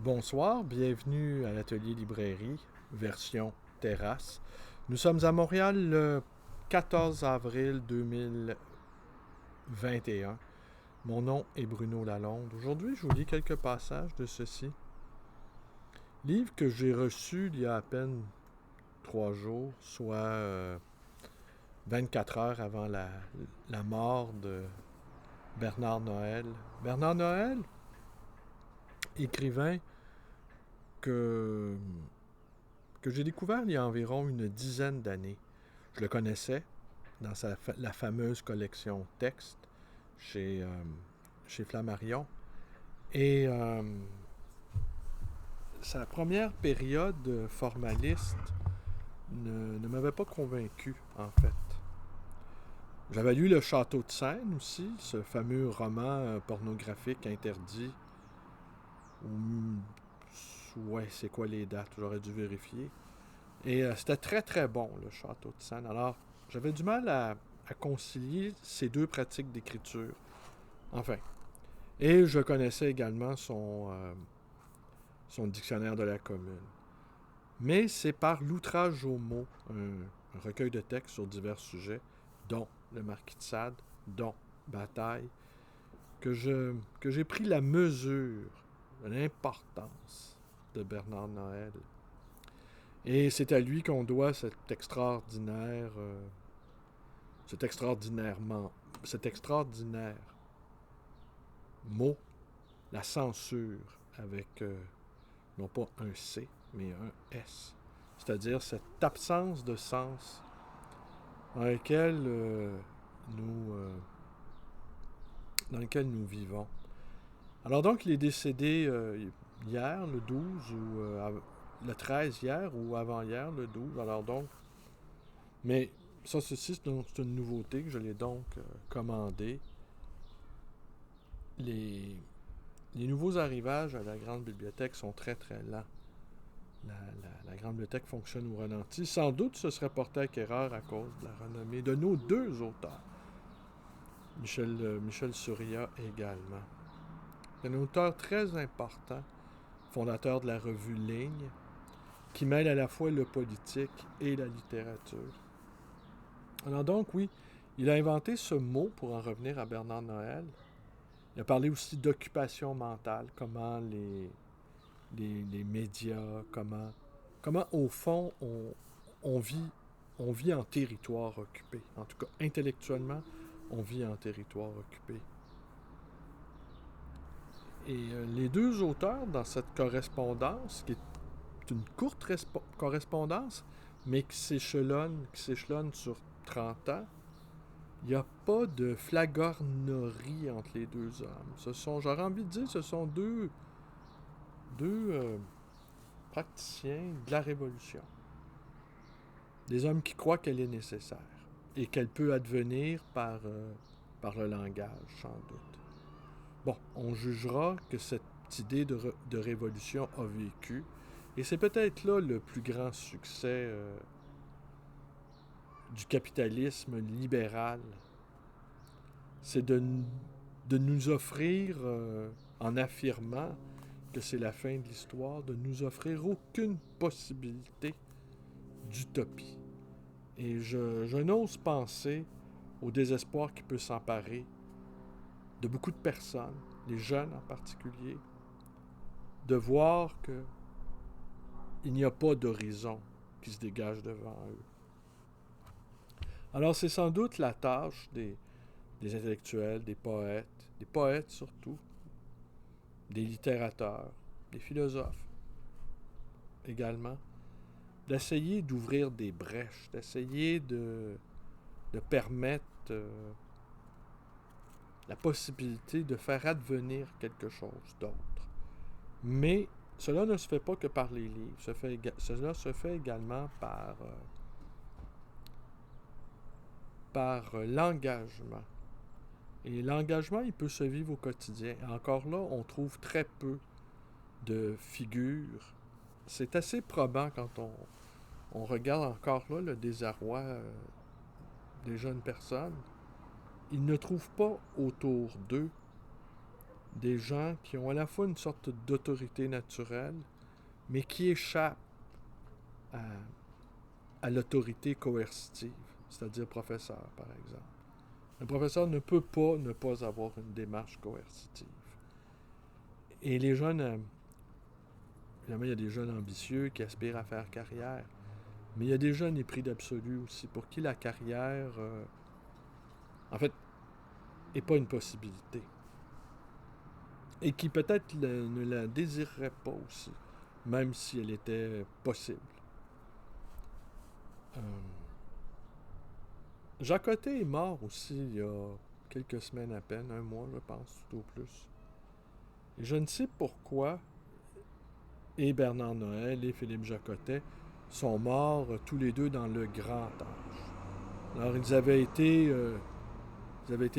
Bonsoir, bienvenue à l'atelier librairie, version terrasse. Nous sommes à Montréal le 14 avril 2021. Mon nom est Bruno Lalonde. Aujourd'hui, je vous lis quelques passages de ceci. Livre que j'ai reçu il y a à peine 3 jours, soit 24 heures avant la mort de Bernard Noël. Bernard Noël, écrivain que j'ai découvert il y a environ une dizaine d'années. Je le connaissais dans la fameuse collection Texte chez Flammarion. Et sa première période formaliste ne m'avait pas convaincu, en fait. J'avais lu Le Château de Seine aussi, ce fameux roman pornographique interdit. Ouais, c'est quoi les dates? J'aurais dû vérifier. Et c'était très très bon, le Château de Seine. Alors, j'avais du mal à concilier ces deux pratiques d'écriture. Enfin. Et je connaissais également son dictionnaire de la commune. Mais c'est par L'Outrage aux mots, un recueil de textes sur divers sujets, dont le Marquis de Sade, dont Bataille, que j'ai pris la mesure de l'importance de Bernard Noël. Et c'est à lui qu'on doit cet extraordinaire mot, la censure, avec non pas un C, mais un S. C'est-à-dire cette absence de sens dans lequel, dans lequel nous vivons. Alors donc, il est décédé hier, le 12, ou le 13 hier, ou avant-hier, le 12. Alors donc, mais ça, ceci, c'est une nouveauté que je l'ai donc commandé. Les nouveaux arrivages à la grande bibliothèque sont très très lents. La grande bibliothèque fonctionne au ralenti. Sans doute ce serait porté à erreur à cause de la renommée de nos deux auteurs. Michel Surya également. C'est un auteur très important, fondateur de la revue Ligne, qui mêle à la fois le politique et la littérature. Alors donc, oui, il a inventé ce mot pour en revenir à Bernard Noël. Il a parlé aussi d'occupation mentale, comment les médias, comment au fond on vit en territoire occupé. En tout cas, intellectuellement, on vit en territoire occupé. Et les deux auteurs dans cette correspondance, qui est une courte correspondance, mais qui s'échelonne sur 30 ans, il n'y a pas de flagornerie entre les deux hommes. J'aurais envie de dire, ce sont deux praticiens de la Révolution. Des hommes qui croient qu'elle est nécessaire et qu'elle peut advenir par le langage, sans doute. Bon, on jugera que cette idée de révolution a vécu, et c'est peut-être là le plus grand succès du capitalisme libéral. C'est de nous offrir, en affirmant que c'est la fin de l'histoire, de nous offrir aucune possibilité d'utopie. Et je n'ose penser au désespoir qui peut s'emparer de beaucoup de personnes, les jeunes en particulier, de voir qu'il n'y a pas d'horizon qui se dégage devant eux. Alors c'est sans doute la tâche des intellectuels, des poètes surtout, des littérateurs, des philosophes également, d'essayer d'ouvrir des brèches, d'essayer de permettre la possibilité de faire advenir quelque chose d'autre. Mais cela ne se fait pas que par les livres, cela se fait également par l'engagement. Et l'engagement, il peut se vivre au quotidien. Encore là, on trouve très peu de figures. C'est assez probant quand on regarde encore là le désarroi des jeunes personnes. Ils ne trouvent pas autour d'eux des gens qui ont à la fois une sorte d'autorité naturelle, mais qui échappent à, à l'autorité coercitive, c'est-à-dire professeur, par exemple. Un professeur ne peut pas ne pas avoir une démarche coercitive. Et les jeunes, évidemment, il y a des jeunes ambitieux qui aspirent à faire carrière, mais il y a des jeunes épris d'absolu aussi, pour qui la carrière, en fait, n'est pas une possibilité. Et qui peut-être ne la désireraient pas aussi, même si elle était possible. Jacques Côté est mort aussi il y a quelques semaines à peine, un mois je pense, tout au plus. Et je ne sais pourquoi, et Bernard Noël et Philippe Jacotet sont morts tous les deux dans le grand âge. Alors ils avaient été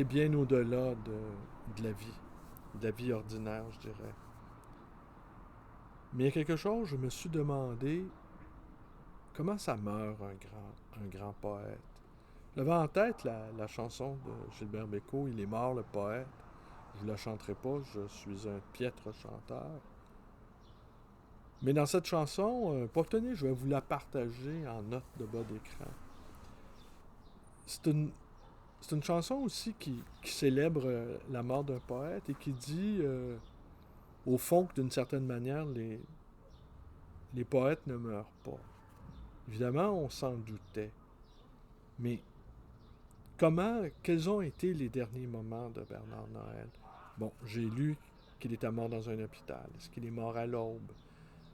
bien au-delà de la vie ordinaire, je dirais. Mais il y a quelque chose, je me suis demandé comment ça meurt un grand poète. J'avais en tête la chanson de Gilbert Bécaud, Il est mort le poète. Je ne la chanterai pas, je suis un piètre chanteur. Mais dans cette chanson, pour tenir, je vais vous la partager en note de bas d'écran. C'est une chanson aussi qui célèbre la mort d'un poète et qui dit, au fond, que d'une certaine manière, les poètes ne meurent pas. Évidemment, on s'en doutait. Mais quels ont été les derniers moments de Bernard Noël? Bon, j'ai lu qu'il était mort dans un hôpital. Est-ce qu'il est mort à l'aube?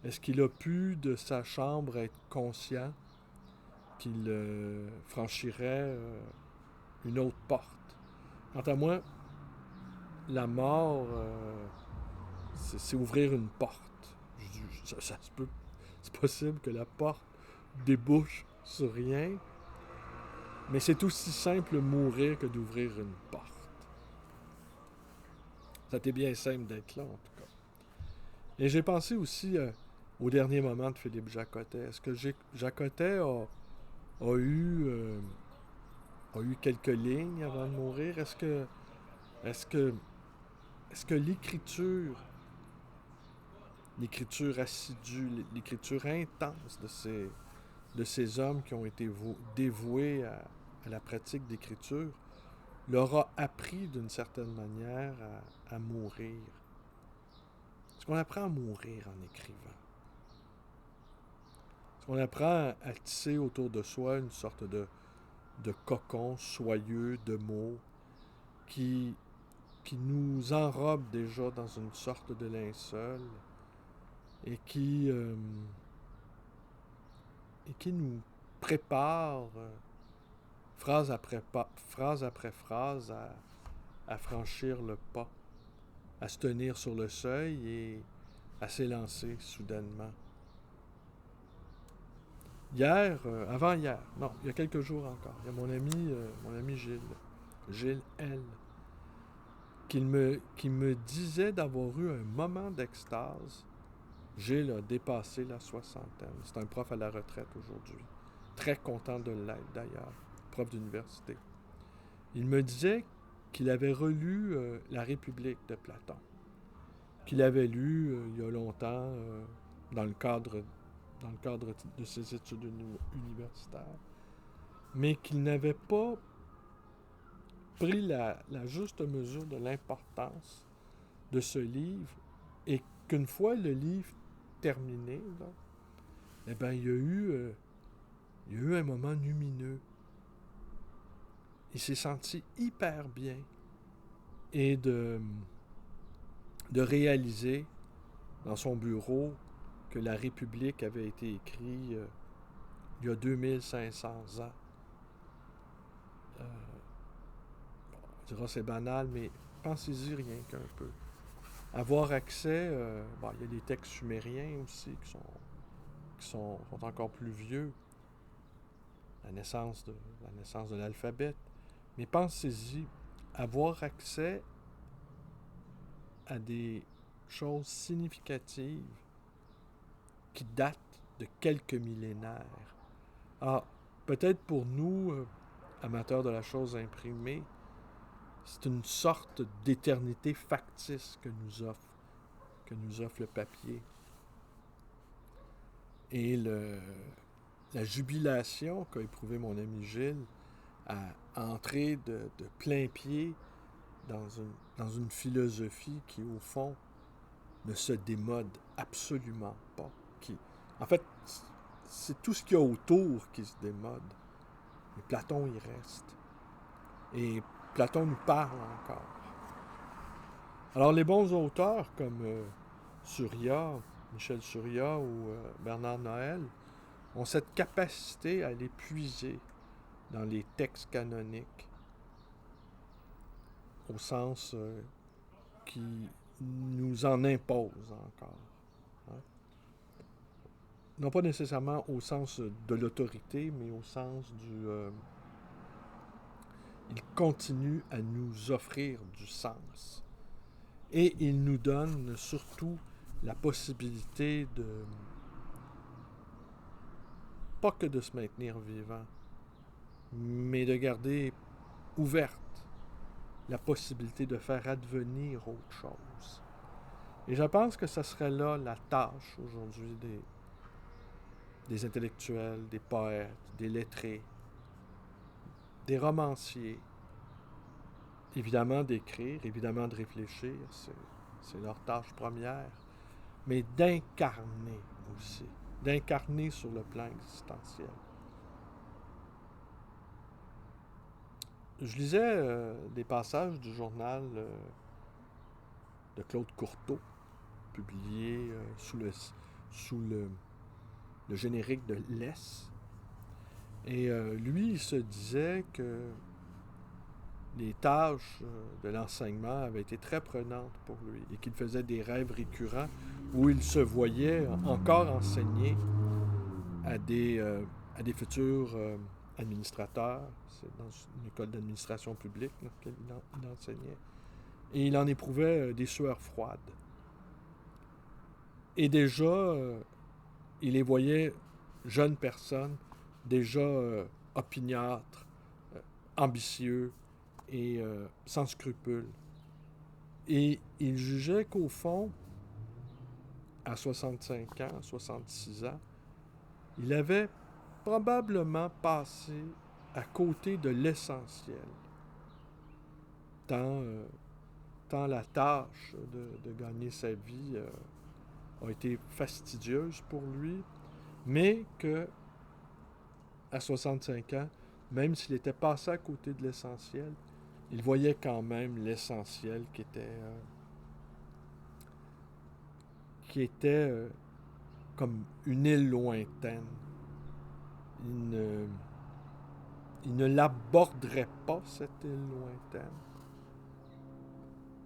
Est-ce qu'il a pu, de sa chambre, être conscient qu'il franchirait une autre porte? Quant à moi, la mort, c'est ouvrir une porte. Ça se peut. C'est possible que la porte débouche sur rien, mais c'est aussi simple mourir que d'ouvrir une porte. Ça a été bien simple d'être là, en tout cas. Et j'ai pensé aussi au dernier moment de Philippe Jacotet. Est-ce que Jacotet a eu quelques lignes avant de mourir? Est-ce que l'écriture assidue, l'écriture intense de ces hommes qui ont été dévoués à la pratique d'écriture, leur a appris d'une certaine manière à mourir? Est-ce qu'on apprend à mourir en écrivant? Est-ce qu'on apprend à tisser autour de soi une sorte de cocon soyeux de mots qui nous enrobe déjà dans une sorte de linceul et qui nous prépare phrase après phrase à franchir le pas, à se tenir sur le seuil et à s'élancer soudainement. Hier, avant-hier, non, il y a quelques jours encore, il y a mon ami Gilles L., qui me disait d'avoir eu un moment d'extase. Gilles a dépassé la soixantaine. C'est un prof à la retraite aujourd'hui. Très content de l'être d'ailleurs, prof d'université. Il me disait qu'il avait relu La République de Platon, qu'il avait lu il y a longtemps dans le cadre de ses études universitaires, mais qu'il n'avait pas pris la juste mesure de l'importance de ce livre et qu'une fois le livre terminé, là, eh bien, il y a eu un moment lumineux. Il s'est senti hyper bien et de réaliser dans son bureau que La République avait été écrite il y a 2500 ans. On dira c'est banal, mais pensez-y rien qu'un peu. Avoir accès, il y a des textes sumériens aussi qui sont encore plus vieux. La naissance de l'alphabet. Mais pensez-y, avoir accès à des choses significatives qui datent de quelques millénaires. Alors, peut-être pour nous, amateurs de la chose imprimée, C'est une sorte d'éternité factice que nous offre le papier. Et la jubilation qu'a éprouvé mon ami Gilles à entrer de plein pied dans une philosophie qui, au fond, ne se démode absolument pas. En fait, c'est tout ce qu'il y a autour qui se démode. Mais Platon y reste. Et Platon nous parle encore. Alors, les bons auteurs comme Surya, Michel Surya ou Bernard Noël ont cette capacité à aller puiser dans les textes canoniques au sens qui nous en impose encore. Hein? Non pas nécessairement au sens de l'autorité, mais au sens du... il continue à nous offrir du sens. Et il nous donne surtout la possibilité de... pas que de se maintenir vivant, mais de garder ouverte la possibilité de faire advenir autre chose. Et je pense que ce serait là la tâche aujourd'hui des intellectuels, des poètes, des lettrés, des romanciers. Évidemment d'écrire, évidemment de réfléchir, c'est leur tâche première, mais d'incarner aussi, d'incarner sur le plan existentiel. Je lisais des passages du journal de Claude Courteau, publié sous le générique de l'Es. Et lui, il se disait que les tâches de l'enseignement avaient été très prenantes pour lui et qu'il faisait des rêves récurrents où il se voyait encore enseigner à des futurs administrateurs. C'est dans une école d'administration publique qu'il enseignait. Et il en éprouvait des sueurs froides. Et déjà, il les voyait, jeunes personnes, déjà opiniâtres, ambitieux et sans scrupules. Et il jugeait qu'au fond, à 65 ans, 66 ans, il avait probablement passé à côté de l'essentiel. Tant la tâche de gagner sa vie a été fastidieuse pour lui, mais que à 65 ans, même s'il était passé à côté de l'essentiel, il voyait quand même l'essentiel qui était comme une île lointaine. Il ne l'aborderait pas, cette île lointaine.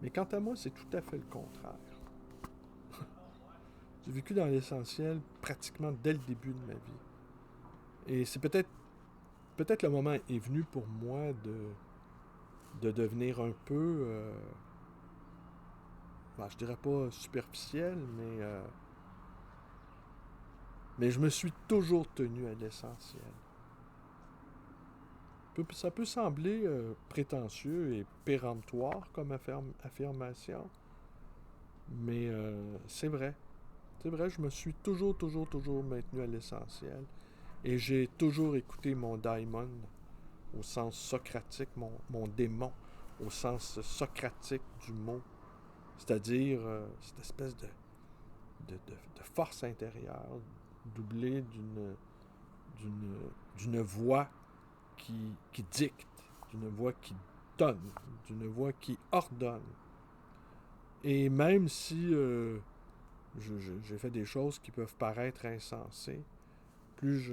Mais quant à moi, c'est tout à fait le contraire. J'ai vécu dans l'essentiel pratiquement dès le début de ma vie. Et c'est peut-être le moment est venu pour moi de devenir un peu, je dirais pas superficiel, mais je me suis toujours tenu à l'essentiel. Ça peut sembler prétentieux et péremptoire comme affirmation, mais c'est vrai. C'est vrai, je me suis toujours maintenu à l'essentiel. Et j'ai toujours écouté mon daimon au sens socratique, mon démon au sens socratique du mot. C'est-à-dire cette espèce de force intérieure doublée d'une voix qui dicte, d'une voix qui donne, d'une voix qui ordonne. Et même si j'ai fait des choses qui peuvent paraître insensées, plus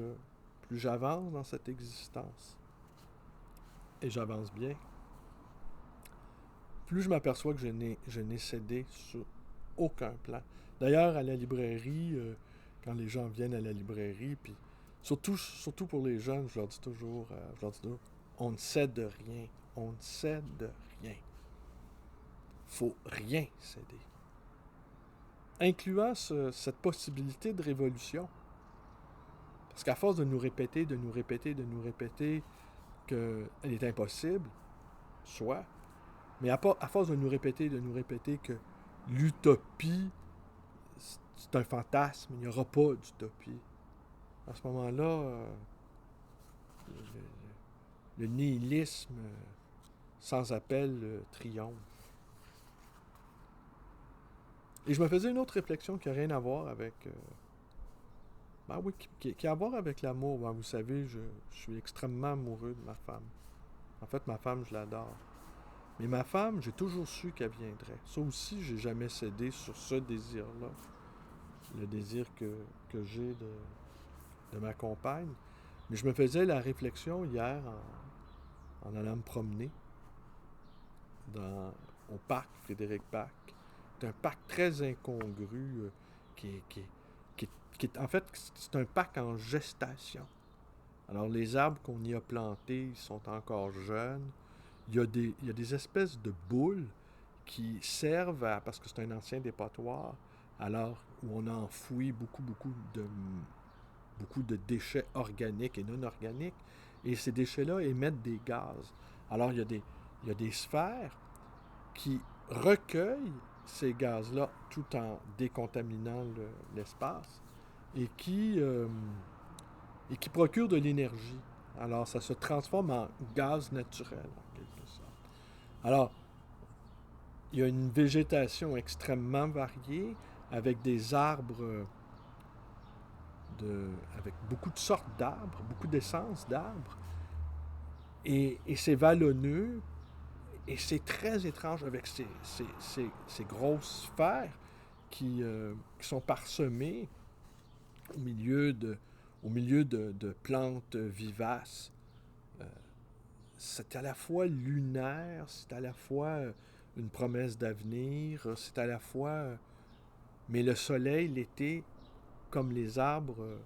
j'avance dans cette existence, et j'avance bien, plus je m'aperçois que je n'ai cédé sur aucun plan. D'ailleurs, à la librairie, quand les gens viennent à la librairie, puis surtout pour les jeunes, je leur dis toujours, on ne cède rien. On ne cède rien. Faut rien céder. Incluant cette possibilité de révolution. Parce qu'à force de nous répéter qu'elle est impossible, soit, Mais à force de nous répéter que l'utopie, c'est un fantasme, il n'y aura pas d'utopie. À ce moment-là, le nihilisme sans appel triomphe. Et je me faisais une autre réflexion qui n'a rien à voir avec... ben oui, qui a à voir avec l'amour. Ben, vous savez, je suis extrêmement amoureux de ma femme. En fait, ma femme, je l'adore. Mais ma femme, j'ai toujours su qu'elle viendrait. Ça aussi, j'ai jamais cédé sur ce désir-là. Le désir que j'ai de ma compagne. Mais je me faisais la réflexion hier en allant me promener au parc Frédéric Bach. C'est un parc très incongru qui est en fait, c'est un parc en gestation. Alors, les arbres qu'on y a plantés, ils sont encore jeunes. Il y a des espèces de boules qui servent à, parce que c'est un ancien dépotoir, alors où on a enfoui beaucoup de déchets organiques et non organiques, et ces déchets-là émettent des gaz. Alors, il y a des sphères qui recueillent ces gaz-là tout en décontaminant l'espace et qui procurent de l'énergie. Alors, ça se transforme en gaz naturel, en quelque sorte. Alors, il y a une végétation extrêmement variée, avec des arbres, avec beaucoup de sortes d'arbres, beaucoup d'essences d'arbres, et c'est vallonneux, et c'est très étrange avec ces grosses sphères qui sont parsemées au milieu de plantes vivaces. Euh, c'est à la fois lunaire, c'est à la fois une promesse d'avenir, c'est à la fois... mais le soleil, l'été, comme les arbres,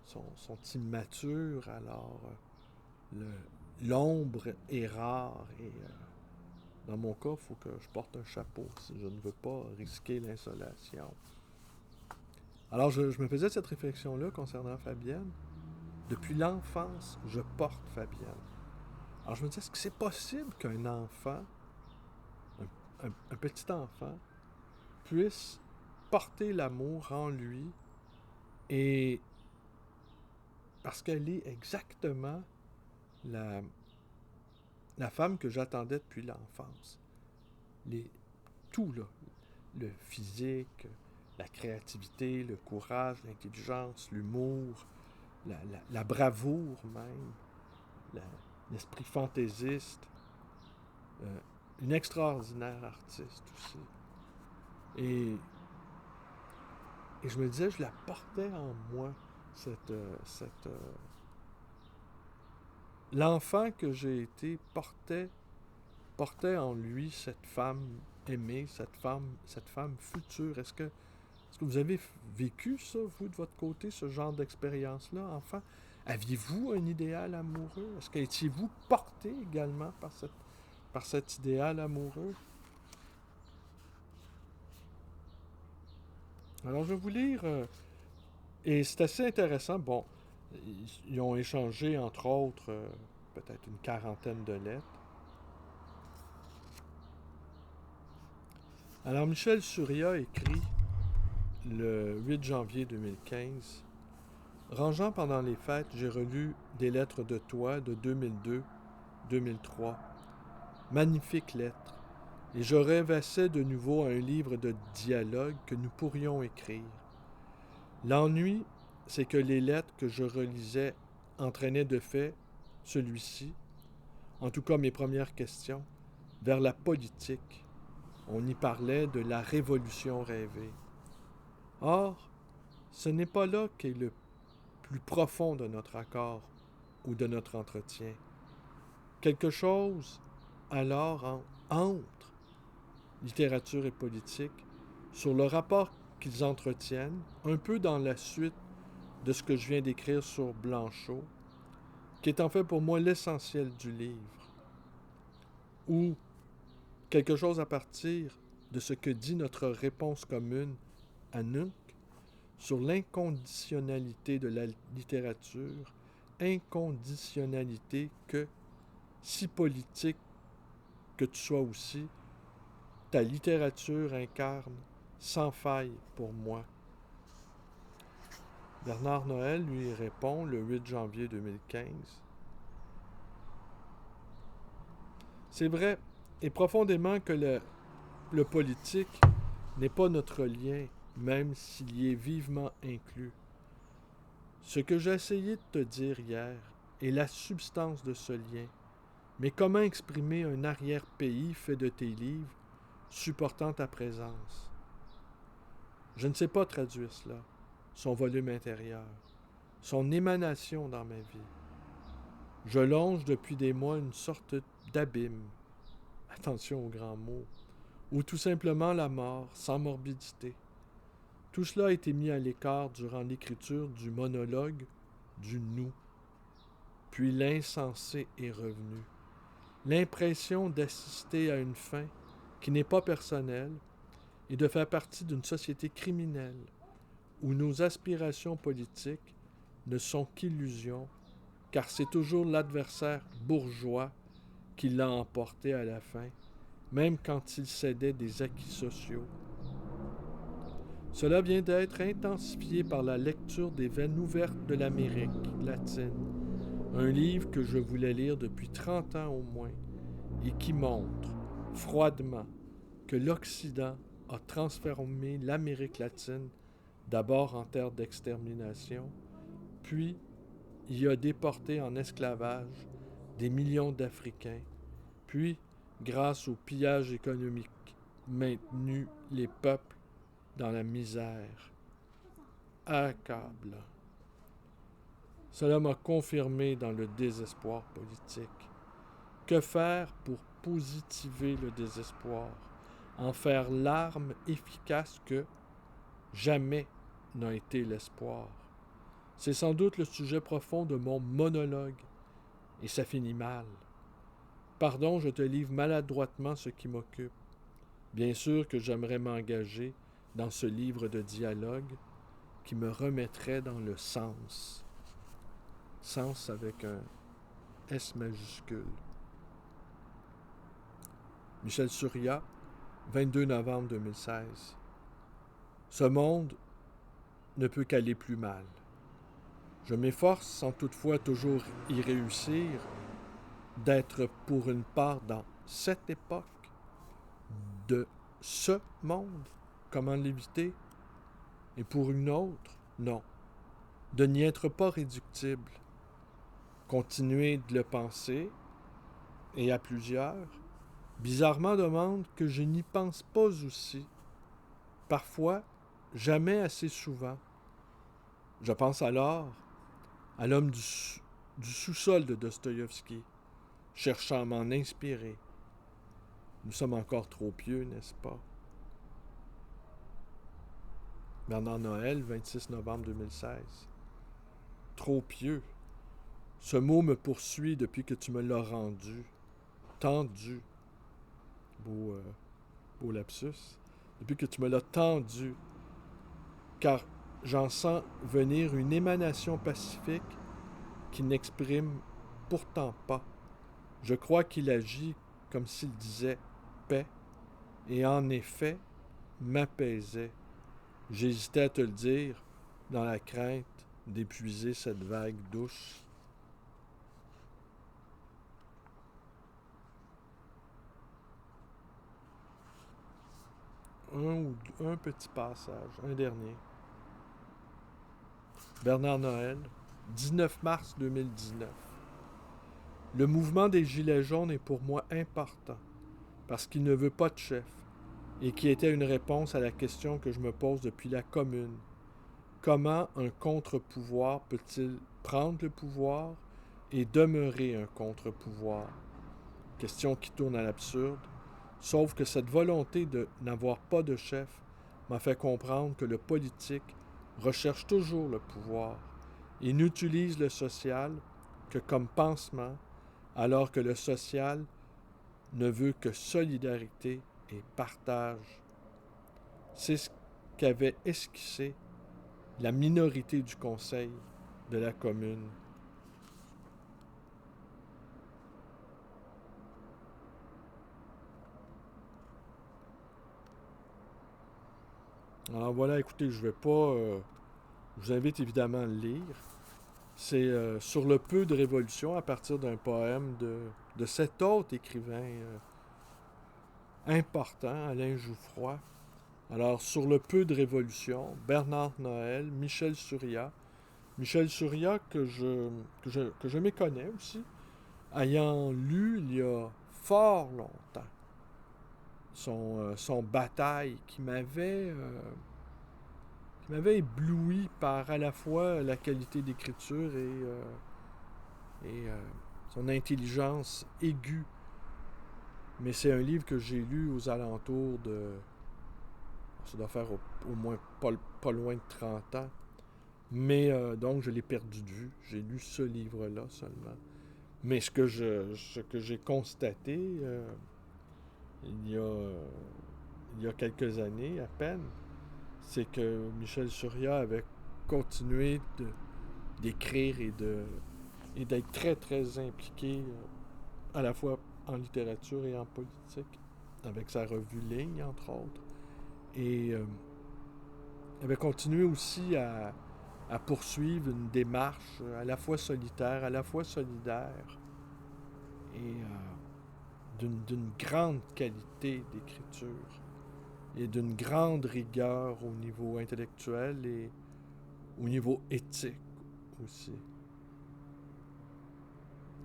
sont immatures, alors l'ombre est rare et dans mon cas, il faut que je porte un chapeau si je ne veux pas risquer l'insolation. Alors je me faisais cette réflexion-là concernant Fabienne. Depuis l'enfance, je porte Fabienne. Alors je me disais, est-ce que c'est possible qu'un enfant, un petit enfant, puisse porter l'amour en lui et parce qu'elle est exactement la femme que j'attendais depuis l'enfance. Tout, là, le physique, la créativité, le courage, l'intelligence, l'humour, la bravoure même, l'esprit fantaisiste, une extraordinaire artiste aussi. Et je me disais, je la portais en moi, l'enfant que j'ai été portait en lui cette femme aimée, cette femme future. Est-ce que vous avez vécu ça, vous, de votre côté, ce genre d'expérience-là, enfant? Aviez-vous un idéal amoureux? Est-ce que étiez-vous porté également par cet idéal amoureux? Alors, je vais vous lire, et c'est assez intéressant. Bon, ils ont échangé, entre autres, peut-être une quarantaine de lettres. Alors, Michel Surya écrit le 8 janvier 2015. Rangeant pendant les fêtes, j'ai relu des lettres de toi de 2002-2003. Magnifiques lettres. Et je rêvassais de nouveau à un livre de dialogue que nous pourrions écrire. L'ennui, c'est que les lettres que je relisais entraînaient de fait celui-ci, en tout cas mes premières questions, vers la politique. On y parlait de la révolution rêvée. Or, ce n'est pas là qu'est le plus profond de notre accord ou de notre entretien. Quelque chose alors entre littérature et politique sur le rapport qu'ils entretiennent, un peu dans la suite de ce que je viens d'écrire sur Blanchot, qui est en fait pour moi l'essentiel du livre, ou quelque chose à partir de ce que dit notre réponse commune à Nuke sur l'inconditionnalité de la littérature, inconditionnalité que, si politique que tu sois aussi, ta littérature incarne sans faille pour moi. Bernard Noël lui répond le 8 janvier 2015. C'est vrai, et profondément que le politique n'est pas notre lien, même s'il y est vivement inclus. Ce que j'ai essayé de te dire hier est la substance de ce lien, mais comment exprimer un arrière-pays fait de tes livres supportant ta présence? Je ne sais pas traduire cela, son volume intérieur, son émanation dans ma vie. Je longe depuis des mois une sorte d'abîme, attention aux grands mots, ou tout simplement la mort, sans morbidité. Tout cela a été mis à l'écart durant l'écriture du monologue du nous. Puis l'insensé est revenu. L'impression d'assister à une fin qui n'est pas personnelle et de faire partie d'une société criminelle où nos aspirations politiques ne sont qu'illusions, car c'est toujours l'adversaire bourgeois qui l'a emporté à la fin, même quand il cédait des acquis sociaux. Cela vient d'être intensifié par la lecture des veines ouvertes de l'Amérique latine, un livre que je voulais lire depuis 30 ans au moins, et qui montre, froidement, que l'Occident a transformé l'Amérique latine d'abord en terre d'extermination, puis y a déporté en esclavage des millions d'Africains, puis, grâce au pillage économique, maintenu les peuples dans la misère. Accable. Cela m'a confirmé dans le désespoir politique. Que faire pour positiver le désespoir, en faire l'arme efficace que jamais n'a été l'espoir? C'est sans doute le sujet profond de mon monologue, et ça finit mal. Pardon, je te livre maladroitement ce qui m'occupe. Bien sûr que j'aimerais m'engager dans ce livre de dialogue qui me remettrait dans le sens. Sens avec un S majuscule. Michel Surya, 22 novembre 2016. Ce monde ne peut qu'aller plus mal. Je m'efforce, sans toutefois toujours y réussir, d'être pour une part dans cette époque de ce monde. Comment l'éviter? Et pour une autre, non. De n'y être pas réductible. Continuer de le penser, et à plusieurs, bizarrement demande que je n'y pense pas aussi. Parfois, jamais assez souvent. Je pense alors à l'homme du sous-sol de Dostoïevski, cherchant à m'en inspirer. Nous sommes encore trop pieux, n'est-ce pas? Bernard Noël, 26 novembre 2016. Trop pieux. Ce mot me poursuit depuis que tu me l'as rendu. Tendu. Beau lapsus. Depuis que tu me l'as tendu. Car j'en sens venir une émanation pacifique qui n'exprime pourtant pas. Je crois qu'il agit comme s'il disait paix, et en effet m'apaisait. J'hésitais à te le dire, dans la crainte d'épuiser cette vague douce. Un petit passage, un dernier. Bernard Noël, 19 mars 2019. Le mouvement des Gilets jaunes est pour moi important, parce qu'il ne veut pas de chef, et qui était une réponse à la question que je me pose depuis la Commune. Comment un contre-pouvoir peut-il prendre le pouvoir et demeurer un contre-pouvoir? Question qui tourne à l'absurde, sauf que cette volonté de n'avoir pas de chef m'a fait comprendre que le politique recherche toujours le pouvoir et n'utilise le social que comme pansement, alors que le social ne veut que solidarité et partage. C'est ce qu'avait esquissé la minorité du conseil de la commune. Alors voilà, écoutez, je vais pas... je vous invite évidemment à le lire. C'est Sur le peu de révolution à partir d'un poème de cet autre écrivain important, Alain Jouffroy. Alors, Sur le peu de révolution, Bernard Noël, Michel Surya. Michel Surya que je méconnais aussi, ayant lu il y a fort longtemps son bataille qui m'avait ébloui par à la fois la qualité d'écriture et son intelligence aiguë. Mais c'est un livre que j'ai lu aux alentours de... Ça doit faire au moins pas loin de 30 ans. Mais donc, je l'ai perdu de vue. J'ai lu ce livre-là seulement. Mais ce que j'ai constaté il y a, il y a quelques années à peine, c'est que Michel Surya avait continué d'écrire et d'être très, très impliqué à la fois en littérature et en politique, avec sa revue Ligne, entre autres. Et avait continué aussi à poursuivre une démarche à la fois solitaire, à la fois solidaire, et d'une grande qualité d'écriture, et d'une grande rigueur au niveau intellectuel et au niveau éthique aussi.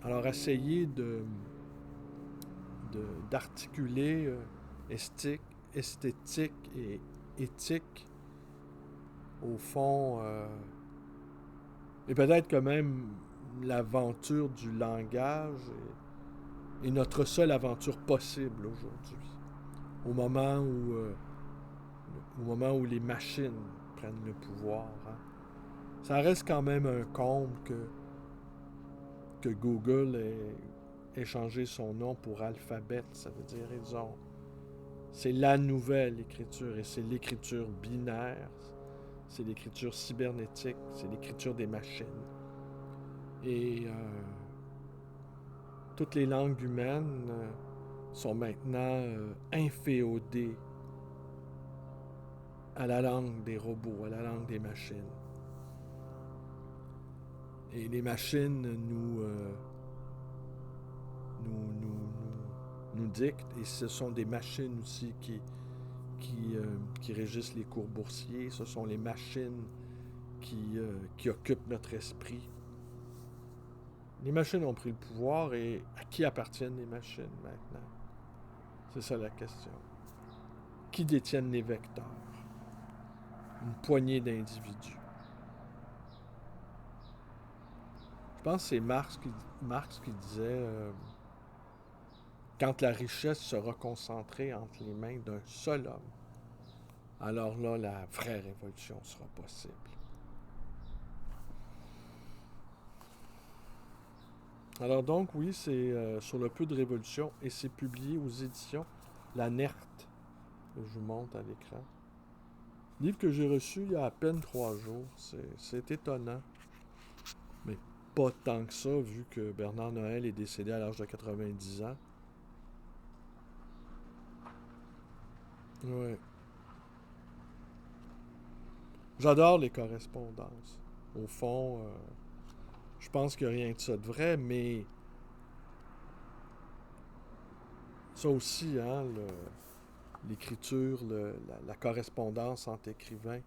Alors, essayer d'articuler esthétique et éthique, au fond, et peut-être que même l'aventure du langage est notre seule aventure possible aujourd'hui, au moment où les machines prennent le pouvoir. Hein. Ça reste quand même un comble que Google ait changé son nom pour Alphabet. Ça veut dire c'est la nouvelle écriture et c'est l'écriture binaire, c'est l'écriture cybernétique, c'est l'écriture des machines. Et toutes les langues humaines sont maintenant inféodées à la langue des robots, à la langue des machines. Et les machines nous dictent, et ce sont des machines aussi qui régissent les cours boursiers, ce sont les machines qui occupent notre esprit. Les machines ont pris le pouvoir, et à qui appartiennent les machines maintenant? C'est ça la question. Qui détiennent les vecteurs? Une poignée d'individus. Je pense que c'est Marx qui disait quand la richesse sera concentrée entre les mains d'un seul homme, alors là, la vraie révolution sera possible. Alors donc, oui, c'est Sur le peu de révolution, et c'est publié aux éditions La Nerte, que je vous montre à l'écran. Livre que j'ai reçu il y a à peine 3 jours. C'est étonnant. Mais pas tant que ça, vu que Bernard Noël est décédé à l'âge de 90 ans. Ouais. J'adore les correspondances. Au fond, je pense qu'il n'y a rien de ça de vrai, mais ça aussi, hein, l'écriture, la correspondance entre écrivains,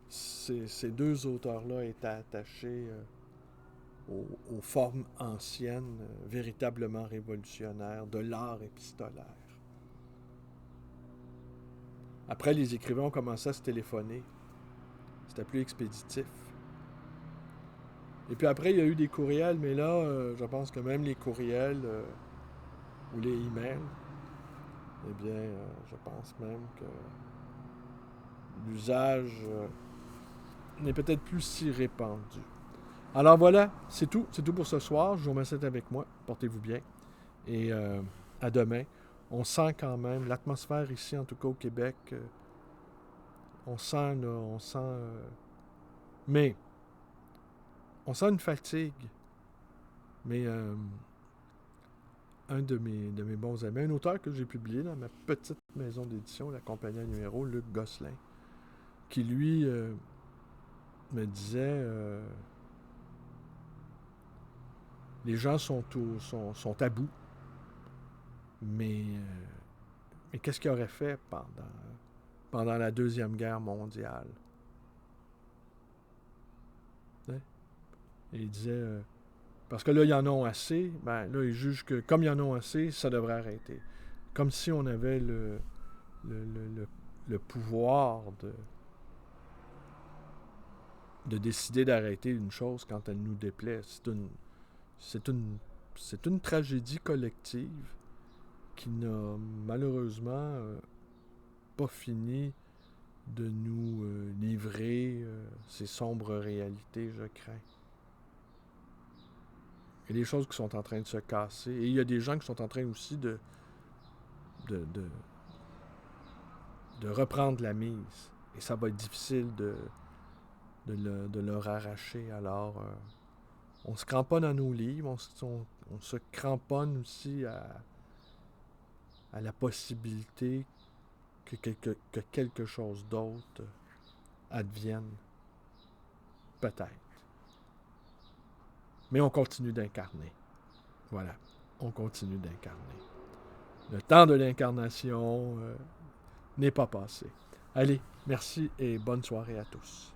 ces deux auteurs-là étaient attachés aux formes anciennes, véritablement révolutionnaires, de l'art épistolaire. Après, les écrivains ont commencé à se téléphoner. C'était plus expéditif. Et puis après, il y a eu des courriels, mais là, je pense que même les courriels ou les emails, eh bien, je pense même que l'usage n'est peut-être plus si répandu. Alors voilà, c'est tout pour ce soir. Je vous remercie d'être avec moi. Portez-vous bien. Et à demain. On sent quand même l'atmosphère ici, en tout cas au Québec. On sent mais on sent une fatigue. Mais un de mes bons amis, un auteur que j'ai publié dans ma petite maison d'édition, la compagnie à numéro, Luc Gosselin, qui lui me disait les gens sont à bout, mais qu'est-ce qu'ils auraient fait pendant la Deuxième Guerre mondiale? Hein? Et il disait parce que là, ils en ont assez, ben là, ils jugent que comme ils en ont assez, ça devrait arrêter. Comme si on avait le pouvoir de décider d'arrêter une chose quand elle nous déplaît. C'est une tragédie collective qui n'a malheureusement pas fini de nous livrer ces sombres réalités, je crains. Il y a des choses qui sont en train de se casser. Et il y a des gens qui sont en train aussi de reprendre la mise. Et ça va être difficile de leur arracher. Alors, on se cramponne à nos livres, on se cramponne aussi à la possibilité que quelque chose d'autre advienne. Peut-être. Mais on continue d'incarner. Voilà. On continue d'incarner. Le temps de l'incarnation n'est pas passé. Allez, merci et bonne soirée à tous.